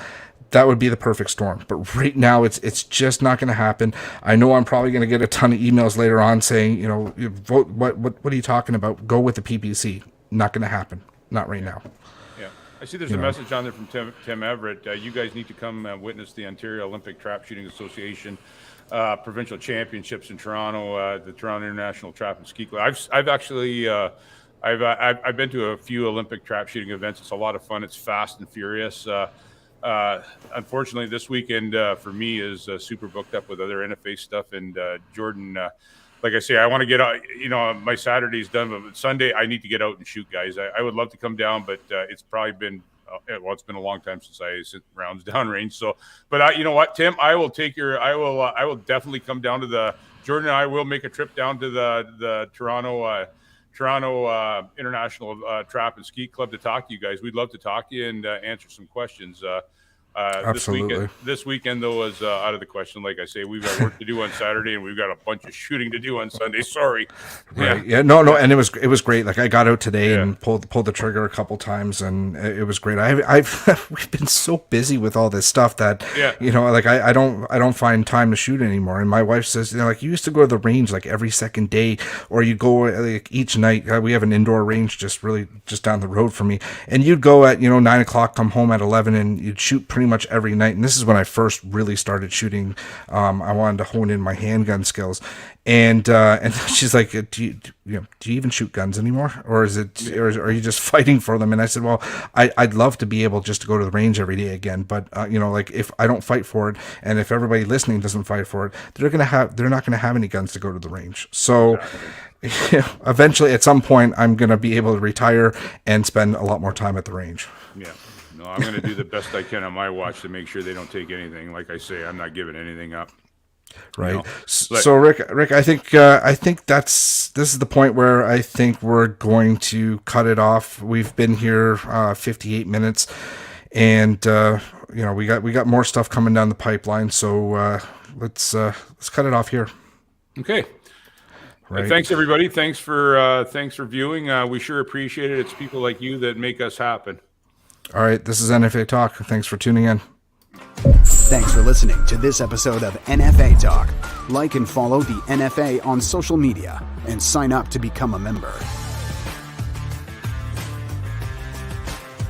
That would be the perfect storm. But right now, it's just not going to happen. I know I'm probably going to get a ton of emails later on saying, you know, vote. What are you talking about? Go with the PPC. Not going to happen. Not right now. Yeah, I see there's a message on there from Tim Everett. You guys need to come witness the Ontario Olympic Trap Shooting Association provincial championships in Toronto, the Toronto International Trap and Ski Club. I've actually I've been to a few Olympic trap shooting events. It's a lot of fun. It's fast and furious. Unfortunately, this weekend for me is super booked up with other NFA stuff. And Jordan, like I say, I want to get out. You know, my Saturday's done, but Sunday I need to get out and shoot, guys. I would love to come down, but it's probably been it's been a long time since I sit rounds downrange. So, but you know what, Tim, I will take your. I will definitely come down to the. Jordan and I will make a trip down to the Toronto International Trap and Ski Club to talk to you guys. We'd love to talk to you and answer some questions. Absolutely. This weekend, though, is out of the question. Like I say, we've got work to do on Saturday, and we've got a bunch of shooting to do on Sunday. Sorry. Right. Yeah. No. And it was great. Like I got out today and pulled the trigger a couple times, and it was great. We've been so busy with all this stuff that you know, like I don't find time to shoot anymore. And my wife says, you know, like you used to go to the range like every second day, or you go like each night. We have an indoor range just down the road from me, and you'd go at 9 o'clock, come home at 11, and you'd shoot pretty much every night. And this is when I first really started shooting. I wanted to hone in my handgun skills, and she's like, do you even shoot guns anymore, or are you just fighting for them? And I said, well, I'd love to be able just to go to the range every day again, but like if I don't fight for it, and if everybody listening doesn't fight for it, they're not gonna have any guns to go to the range. So eventually at some point I'm gonna be able to retire and spend a lot more time at the range. No, I'm going to do the best I can on my watch to make sure they don't take anything. Like I say, I'm not giving anything up. Right. So Rick, I think this is the point where I think we're going to cut it off. We've been here 58 minutes, and we got more stuff coming down the pipeline. So let's cut it off here. Okay. Right. Thanks everybody. Thanks for viewing. We sure appreciate it. It's people like you that make us happen. All right, this is NFA Talk. Thanks for tuning in. Thanks for listening to this episode of NFA Talk. Like and follow the NFA on social media and sign up to become a member.